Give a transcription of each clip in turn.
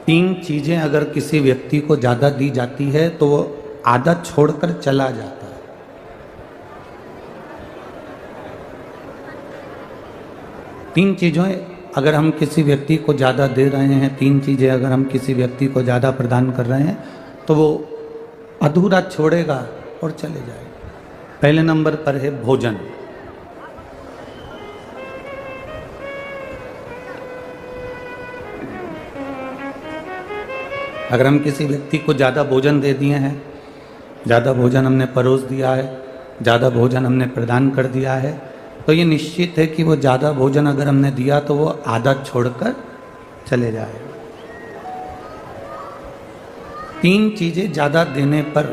तीन चीजें अगर किसी व्यक्ति को ज्यादा दी जाती है तो वो आधा छोड़कर चला जाता है। तीन चीजें अगर हम किसी व्यक्ति को ज्यादा दे रहे हैं, तीन चीजें अगर हम किसी व्यक्ति को ज्यादा प्रदान कर रहे हैं तो वो अधूरा छोड़ेगा और चले जाएगा। पहले नंबर पर है भोजन। अगर हम किसी व्यक्ति को ज़्यादा भोजन दे दिए हैं, ज़्यादा भोजन हमने परोस दिया है, ज़्यादा भोजन हमने प्रदान कर दिया है, तो ये निश्चित है कि वो ज़्यादा भोजन अगर हमने दिया तो वो आधा छोड़कर चले जाएगा। तीन चीज़ें ज़्यादा देने पर,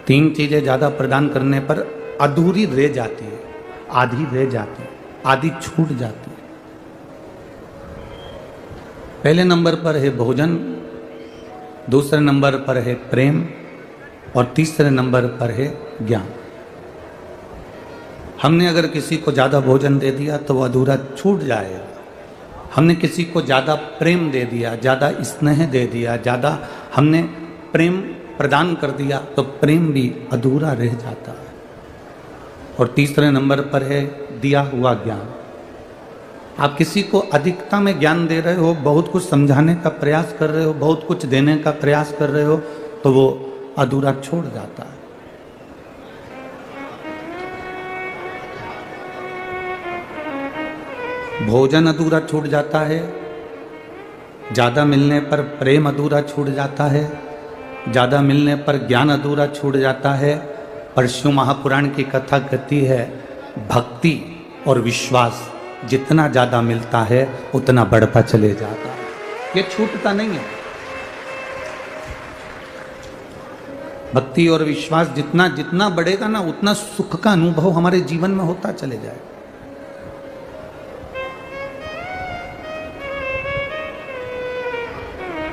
तीन चीज़ें ज़्यादा प्रदान करने पर अधूरी रह जाती है, आधी रह जाती है, आधी छूट जाती है। पहले नंबर पर है भोजन, दूसरे नंबर पर है प्रेम और तीसरे नंबर पर है ज्ञान। हमने अगर किसी को ज़्यादा भोजन दे दिया तो वो अधूरा छूट जाएगा। हमने किसी को ज़्यादा प्रेम दे दिया, ज़्यादा स्नेह दे दिया, ज़्यादा हमने प्रेम प्रदान कर दिया तो प्रेम भी अधूरा रह जाता है। और तीसरे नंबर पर है दिया हुआ ज्ञान। आप किसी को अधिकता में ज्ञान दे रहे हो, बहुत कुछ समझाने का प्रयास कर रहे हो, बहुत कुछ देने का प्रयास कर रहे हो, तो वो अधूरा छोड़ जाता है। भोजन अधूरा छूट जाता है, ज़्यादा मिलने पर प्रेम अधूरा छूट जाता है, ज़्यादा मिलने पर ज्ञान अधूरा छूट जाता है। पर शिव महापुराण की कथा कहती है भक्ति और विश्वास जितना ज़्यादा मिलता है उतना बढ़ता चले जाता है, ये छूटता नहीं है। भक्ति और विश्वास जितना जितना बढ़ेगा ना उतना सुख का अनुभव हमारे जीवन में होता चले जाएगा।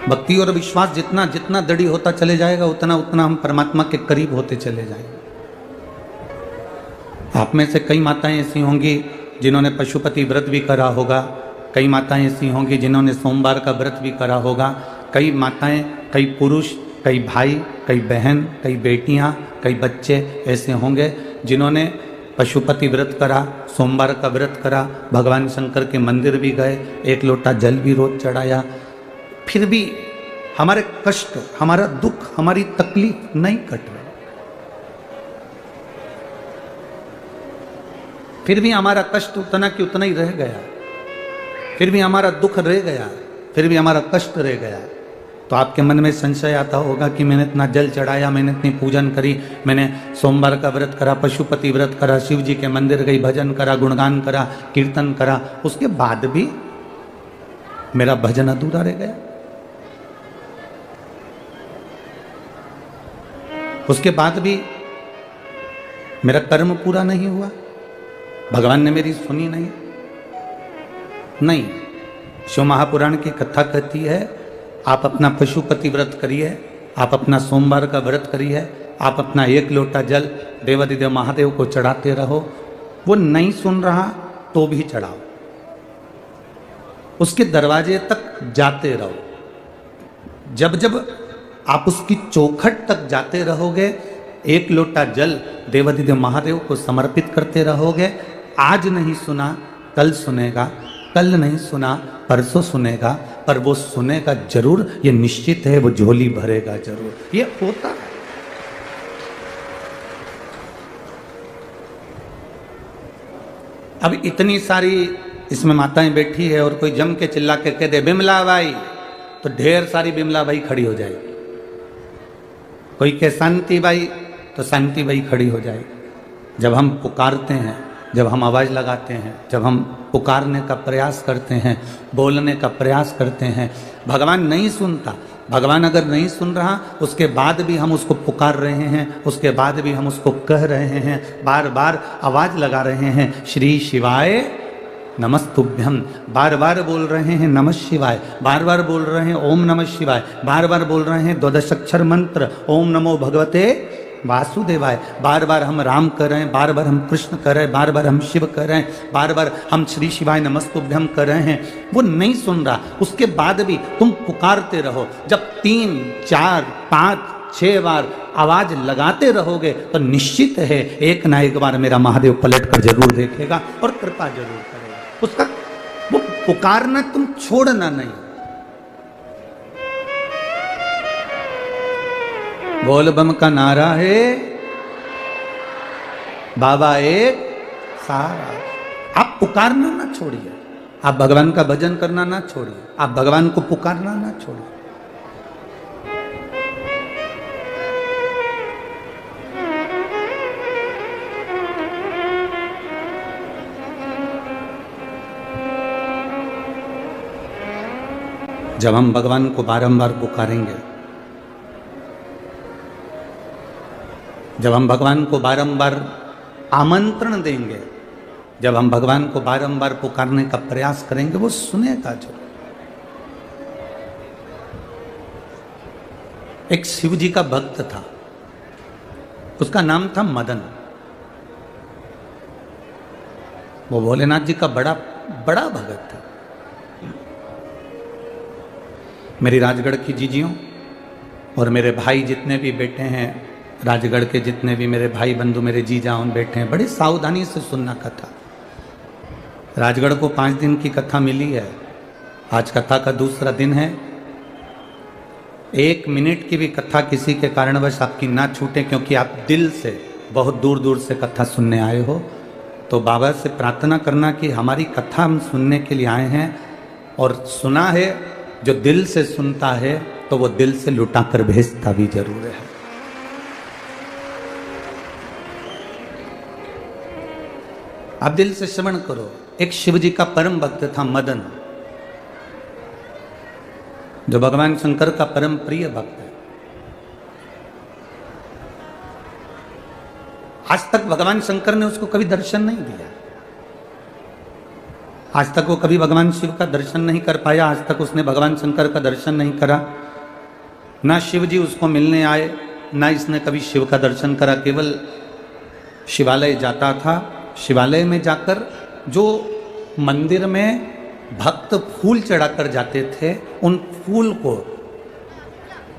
भक्ति और विश्वास जितना जितना दृढ़ होता चले जाएगा उतना उतना हम परमात्मा के करीब होते चले जाएंगे। आप में से कई माताएं ऐसी होंगी जिन्होंने पशुपति व्रत भी करा होगा, कई माताएं ऐसी होंगी जिन्होंने सोमवार का व्रत भी करा होगा, कई माताएं, कई पुरुष, कई भाई, कई बहन, कई बेटियां, कई बच्चे ऐसे होंगे जिन्होंने पशुपति व्रत करा, सोमवार का व्रत करा, भगवान शंकर के मंदिर भी गए, एक लोटा जल भी रोज चढ़ाया, फिर भी हमारे कष्ट, हमारा दुख, हमारी तकलीफ नहीं कट रही। फिर भी हमारा कष्ट उतना कि उतना ही रह गया, फिर भी हमारा दुख रह गया, फिर भी हमारा कष्ट रह गया। तो आपके मन में संशय आता होगा कि मैंने इतना जल चढ़ाया, मैंने इतनी पूजन करी, मैंने सोमवार का व्रत करा, पशुपति व्रत करा, शिव जी के मंदिर गई, भजन करा, गुणगान करा, कीर्तन करा, उसके बाद भी मेरा भजन अधूरा रह गया, उसके बाद भी मेरा कर्म पूरा नहीं हुआ, भगवान ने मेरी सुनी नहीं। नहीं, शिव महापुराण की कथा कहती है आप अपना पशुपति व्रत करिए, आप अपना सोमवार का व्रत करिए, आप अपना एक लोटा जल देवादिदेव महादेव को चढ़ाते रहो। वो नहीं सुन रहा तो भी चढ़ाओ, उसके दरवाजे तक जाते रहो। जब जब आप उसकी चौखट तक जाते रहोगे, एक लोटा जल देवादिदेव महादेव को समर्पित करते रहोगे। आज नहीं सुना कल सुनेगा, कल नहीं सुना परसों सुनेगा, पर वो सुनेगा जरूर, ये निश्चित है, वो झोली भरेगा जरूर, ये होता है। अब इतनी सारी इसमें माताएं बैठी है और कोई जम के चिल्ला के कह दे बिमला बाई, तो ढेर सारी बिमला बाई खड़ी हो जाएगी। कोई कहे शांति बाई, तो शांति बाई खड़ी हो जाएगी। जब हम पुकारते हैं, जब हम आवाज़ लगाते हैं, जब हम पुकारने का प्रयास करते हैं, बोलने का प्रयास करते हैं, भगवान नहीं सुनता। भगवान अगर नहीं सुन रहा, उसके बाद भी हम उसको पुकार रहे हैं, उसके बाद भी हम उसको कह रहे हैं, बार बार आवाज़ लगा रहे हैं, श्री शिवाय नमस्तुभ्यम, बार बार बोल रहे हैं नमः शिवाय, बार बार बोल रहे हैं ओम नमः शिवाय, बार बार बोल रहे हैं द्वादशाक्षर मंत्र ओम नमो भगवते वासुदेवाय। बार बार हम राम कर रहे हैं, बार बार हम कृष्ण कर रहे हैं, बार बार हम शिव कर रहे हैं, बार बार हम श्री शिवाय नमस्तुभ्यम कर रहे हैं, वो नहीं सुन रहा। उसके बाद भी तुम पुकारते रहो। जब 3, 4, 5, 6 बार आवाज लगाते रहोगे तो निश्चित है एक ना एक बार मेरा महादेव पलट कर जरूर देखेगा और कृपा जरूर करेगा। उसका वो पुकारना तुम छोड़ना नहीं। बोल बम का नारा है, बाबा एक सहारा। आप पुकारना ना छोड़िए, आप भगवान का भजन करना ना छोड़िए, आप भगवान को पुकारना ना छोड़िए। जब हम भगवान को बारंबार पुकारेंगे, जब हम भगवान को बारंबार आमंत्रण देंगे, जब हम भगवान को बारंबार पुकारने का प्रयास करेंगे, वो सुनेगा जो। एक शिव जी का भक्त था, उसका नाम था मदन। वो भोलेनाथ जी का बड़ा बड़ा भगत था। मेरी राजगढ़ की जीजियों और मेरे भाई जितने भी बैठे हैं, राजगढ़ के जितने भी मेरे भाई बंधु, मेरे जीजा उन बैठे हैं, बड़ी सावधानी से सुनना कथा। राजगढ़ को 5 दिन की कथा मिली है, आज कथा का दूसरा दिन है। 1 मिनट की भी कथा किसी के कारणवश आपकी ना छूटे, क्योंकि आप दिल से बहुत दूर दूर से कथा सुनने आए हो। तो बाबा से प्रार्थना करना कि हमारी कथा हम सुनने के लिए आए हैं, और सुना है जो दिल से सुनता है तो वो दिल से लुटा कर भेजता भी जरूर है। आप दिल से श्रवण करो। एक शिव जी का परम भक्त था मदन, जो भगवान शंकर का परम प्रिय भक्त है। आज तक भगवान शंकर ने उसको कभी दर्शन नहीं दिया, आज तक वो कभी भगवान शिव का दर्शन नहीं कर पाया, आज तक उसने भगवान शंकर का दर्शन नहीं करा। ना शिव जी उसको मिलने आए, ना इसने कभी शिव का दर्शन करा। केवल शिवालय जाता था, शिवालय में जाकर जो मंदिर में भक्त फूल चढ़ाकर जाते थे, उन फूल को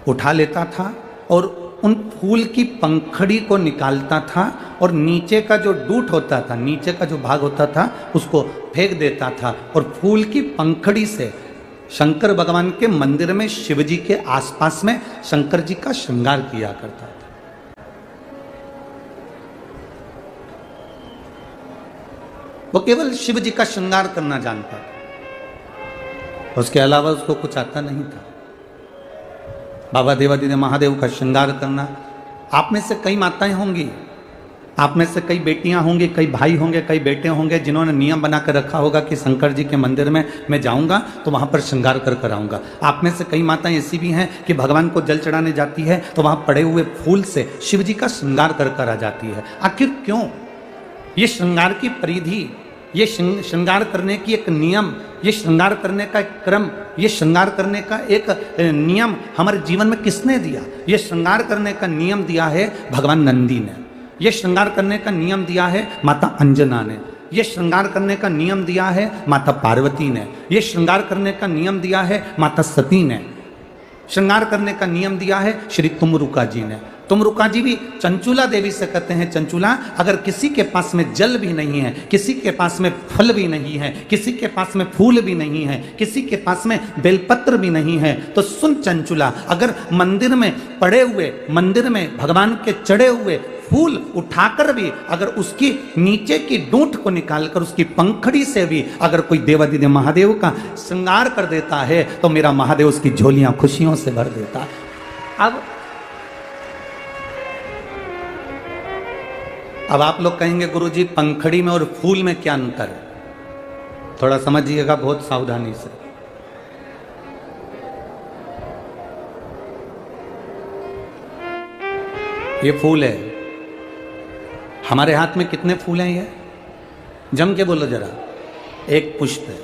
उठा लेता था और उन फूल की पंखड़ी को निकालता था, और नीचे का जो डूट होता था, नीचे का जो भाग होता था, उसको फेंक देता था, और फूल की पंखड़ी से शंकर भगवान के मंदिर में शिव जी के आसपास में शंकर जी का श्रृंगार किया करता था। वो केवल शिव जी का श्रृंगार करना जानता था, उसके अलावा उसको कुछ आता नहीं था। बाबा देवादिदेव महादेव का श्रृंगार करना। आप में से कई माताएं होंगी, आप में से कई बेटियां होंगी, कई भाई होंगे, कई बेटे होंगे, जिन्होंने नियम बना कर रखा होगा कि शंकर जी के मंदिर में मैं जाऊंगा तो वहां पर श्रृंगार कर कर आऊंगा। आप में से कई माताएं ऐसी भी हैं कि भगवान को जल चढ़ाने जाती है तो वहां पड़े हुए फूल से शिव जी का श्रृंगार कर कर आ जाती है। आखिर क्यों? ये श्रृंगार की परिधि, ये श्रृंगार करने की एक नियम, ये श्रृंगार करने का एक क्रम, ये श्रृंगार करने का एक नियम हमारे जीवन में किसने दिया? ये श्रृंगार करने का नियम दिया है भगवान नंदी ने, ये श्रृंगार करने का नियम दिया है माता अंजना ने, ये श्रृंगार करने का नियम दिया है माता पार्वती ने, ये श्रृंगार करने का नियम दिया है माता सती ने, श्रृंगार करने का नियम दिया है श्री तुमरुका जी ने। तुमरुका जी भी चंचुला देवी से कहते हैं, चंचुला अगर किसी के पास में जल भी नहीं है, किसी के पास में फल भी नहीं है, किसी के पास में फूल भी नहीं है, किसी के पास में बेलपत्र भी नहीं है, तो सुन चंचुला, अगर मंदिर में पड़े हुए, मंदिर में भगवान के चढ़े हुए फूल उठाकर भी अगर उसकी नीचे की डूंठ को निकालकर उसकी पंखड़ी से भी अगर कोई देवादिदेव महादेव का श्रृंगार कर देता है तो मेरा महादेव उसकी झोलियां खुशियों से भर देता है। अब आप लोग कहेंगे गुरुजी पंखड़ी में और फूल में क्या अंतर है? थोड़ा समझिएगा बहुत सावधानी से। ये फूल है, हमारे हाथ में कितने फूल हैं? ये जम के बोलो जरा। एक पुष्प है।